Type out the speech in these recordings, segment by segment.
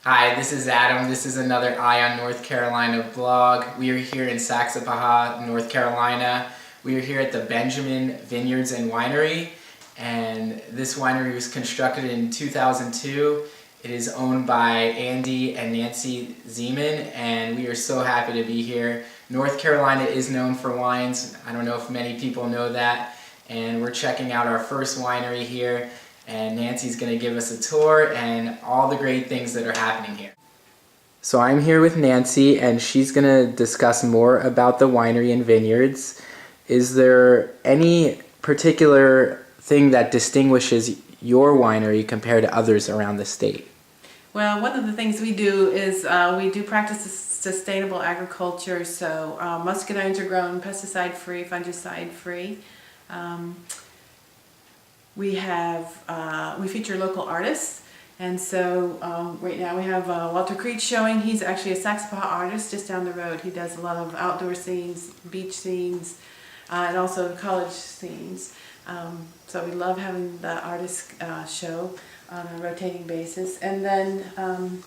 Hi, this is Adam. This is another Eye on North Carolina blog. We are here in Saxapahaw, North Carolina. We are here at the Benjamin Vineyards Winery, and this winery was constructed in 2002. It is owned by Andy and Nancy Zeman, and we are so happy to be here. North Carolina is known for wines. I don't know if many people know that, and we're checking out our first winery here. And Nancy's going to give us a tour and all the great things that are happening here. So I'm here with Nancy, and she's going to discuss more about the winery and vineyards. Is there any particular thing that distinguishes your winery compared to others around the state? Well, one of the things we do is we do practice sustainable agriculture. So muscadines are grown pesticide-free, fungicide-free. We feature local artists, and so right now we have Walter Creed showing. He's actually a Saxapahaw artist just down the road. He does a lot of outdoor scenes, beach scenes, and also college scenes. So we love having the artists show on a rotating basis. And then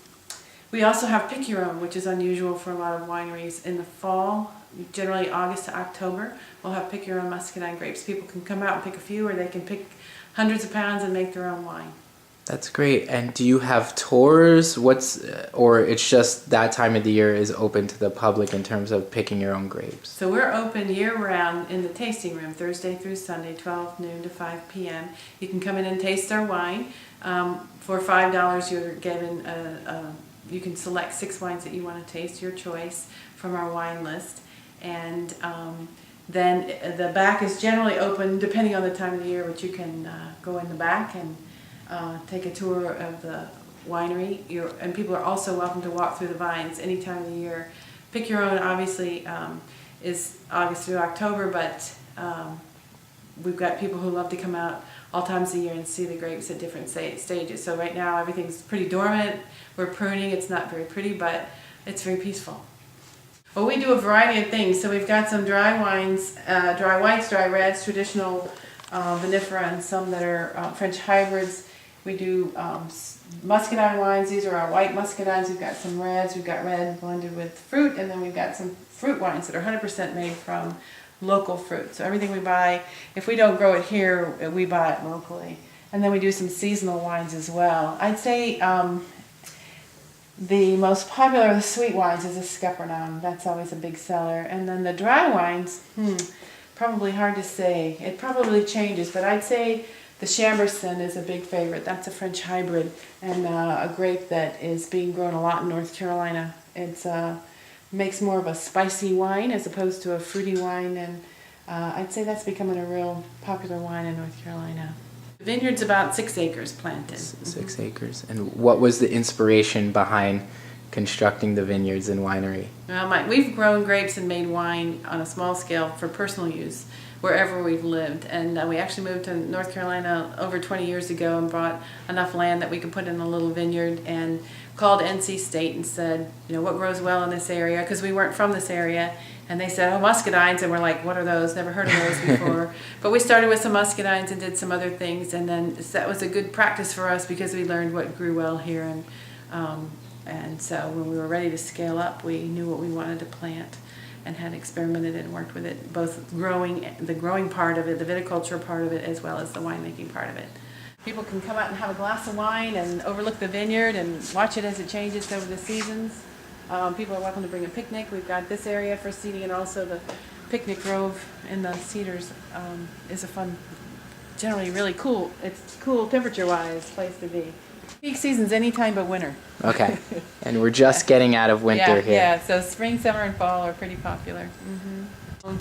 we also have Pick Your Own, which is unusual for a lot of wineries. In the fall, generally August to October, we'll have Pick Your Own muscadine grapes. People can come out and pick a few, or they can pick hundreds of pounds and make their own wine. That's great. And do you have tours? Or it's just that time of the year is open to the public in terms of picking your own grapes? So we're open year-round in the tasting room, Thursday through Sunday, 12 noon to 5 p.m. You can come in and taste our wine. For $5, you're given you can select 6 wines that you want to taste, your choice, from our wine list. And then the back is generally open depending on the time of the year, but you can go in the back and take a tour of the winery. And people are also welcome to walk through the vines any time of the year. Pick Your Own obviously is August through October, but we've got people who love to come out all times of the year and see the grapes at different stages. So right now everything's pretty dormant. We're pruning. It's not very pretty, but it's very peaceful. Well, we do a variety of things. So we've got some dry wines, dry whites, dry reds, traditional vinifera, and some that are French hybrids. We do muscadine wines. These are our white muscadines. We've got some reds. We've got red blended with fruit, and then we've got some fruit wines that are 100% made from local fruit. So everything we buy, if we don't grow it here, we buy it locally. And then we do some seasonal wines as well. I'd say the most popular of the sweet wines is a Saxapahaw. That's always a big seller. And then the dry wines, probably hard to say. It probably changes, but I'd say the Chambourcin is a big favorite. That's a French hybrid and a grape that is being grown a lot in North Carolina. It's makes more of a spicy wine as opposed to a fruity wine, and I'd say that's becoming a real popular wine in North Carolina. The vineyard's about 6 acres planted. 6 acres. And what was the inspiration behind constructing the vineyards and winery? Well, we've grown grapes and made wine on a small scale for personal use wherever we've lived. And we actually moved to North Carolina over 20 years ago and bought enough land that we could put in a little vineyard, and called NC State and said, what grows well in this area? Because we weren't from this area. And they said, muscadines. And we're like, what are those? Never heard of those before. But we started with some muscadines and did some other things. And then that was a good practice for us because we learned what grew well here. And so when we were ready to scale up, we knew what we wanted to plant and had experimented and worked with it, both the growing part of it, the viticulture part of it, as well as the winemaking part of it. People can come out and have a glass of wine and overlook the vineyard and watch it as it changes over the seasons. People are welcome to bring a picnic. We've got this area for seating, and also the picnic grove in the cedars is a fun, generally really cool, it's cool temperature-wise place to be. Peak season's anytime but winter. Okay. And we're just getting out of winter here. Yeah, so spring, summer, and fall are pretty popular.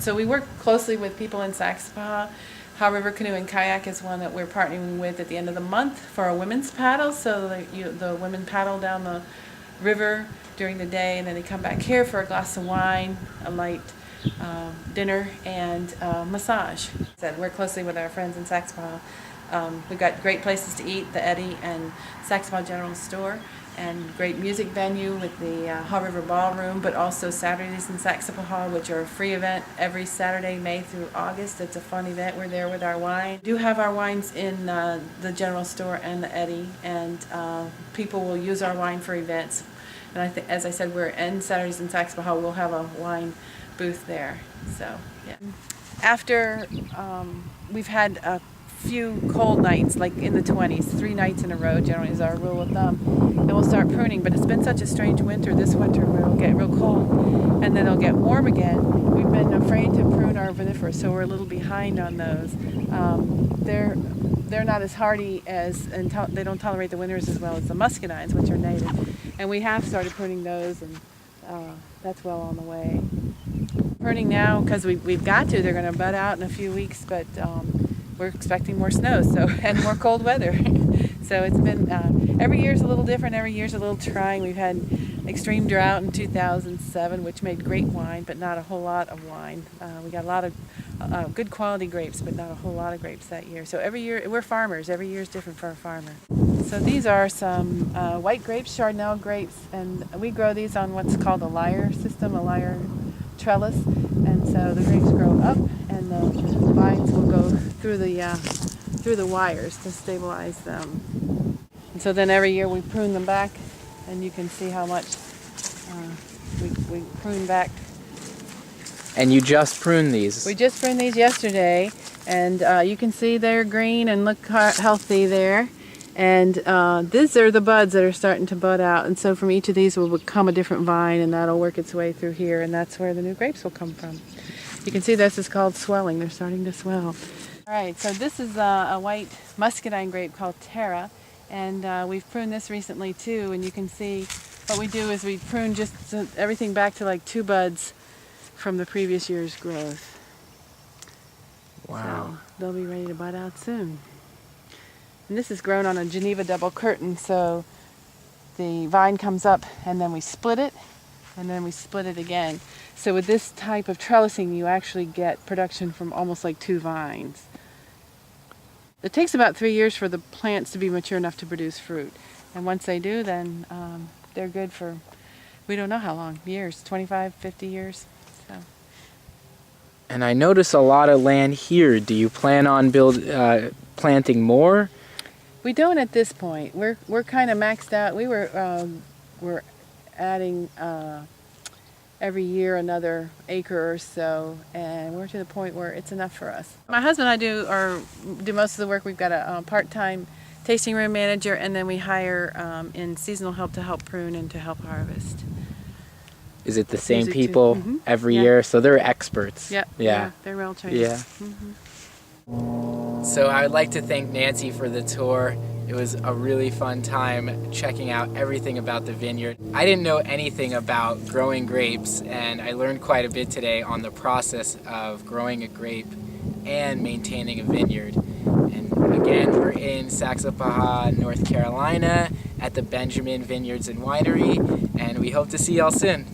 So we work closely with people in Saxapahaw. Haw River Canoe and Kayak is one that we're partnering with at the end of the month for a women's paddle. So the women paddle down the river during the day, and then they come back here for a glass of wine, a light dinner, and massage. So we work closely with our friends in Saxapahaw. We've got great places to eat, the Eddy and Saxapahaw General Store, and great music venue with the Haw River Ballroom, but also Saturdays in Saxapahaw, which are a free event every Saturday, May through August. It's a fun event. We're there with our wine. We do have our wines in the general store and the Eddy, and people will use our wine for events. And as I said, we're in Saturdays in Saxapahaw. We'll have a wine booth there. So, yeah. After we've had a few cold nights, like in the 20s, 3 nights in a row generally is our rule of thumb, and we'll start pruning. But it's been such a strange winter this winter where it'll get real cold and then it'll get warm again. We've been afraid to prune our vinifera, so we're a little behind on those. They're not as hardy as, and they don't tolerate the winters as well as the muscadines, which are native. And we have started pruning those, and that's well on the way. Pruning now because we've got to. They're going to bud out in a few weeks, but we're expecting more snow, and more cold weather. So it's been every year's a little different. Every year's a little trying. We've had extreme drought in 2007, which made great wine, but not a whole lot of wine. We got a lot of good quality grapes, but not a whole lot of grapes that year. So every year, we're farmers. Every year is different for a farmer. So these are some white grapes, Chardonnay grapes, and we grow these on what's called a lyre system, a lyre trellis. And so the grapes grow up, and the vines will go through the wires to stabilize them. And so then every year we prune them back, and you can see how much we prune back. And you just pruned these? We just pruned these yesterday, and you can see they're green and look healthy there. And these are the buds that are starting to bud out, and so from each of these will become a different vine, and that'll work its way through here, and that's where the new grapes will come from. You can see this is called swelling. They're starting to swell. All right, so this is a white muscadine grape called Terra, and we've pruned this recently too, and you can see what we do is we prune just everything back to like 2 buds from the previous year's growth. Wow. So they'll be ready to bud out soon. And this is grown on a Geneva double curtain, so the vine comes up and then we split it, and then we split it again. So with this type of trellising, you actually get production from almost like 2 vines. It takes about 3 years for the plants to be mature enough to produce fruit. And once they do, then they're good for, we don't know how long, years, 25, 50 years. So. And I notice a lot of land here. Do you plan on planting more? We don't at this point. We're kind of maxed out. We're adding every year another acre or so, and we're to the point where it's enough for us. My husband and I do most of the work. We've got a part-time tasting room manager, and then we hire in seasonal help to help prune and to help harvest. Is it the same people every year? So they're experts. Yep. Yeah. They're well trained. Yeah. So I would like to thank Nancy for the tour. It was a really fun time checking out everything about the vineyard. I didn't know anything about growing grapes, and I learned quite a bit today on the process of growing a grape and maintaining a vineyard. And again, we're in Saxapahaw, North Carolina at the Benjamin Vineyards and Winery, and we hope to see y'all soon.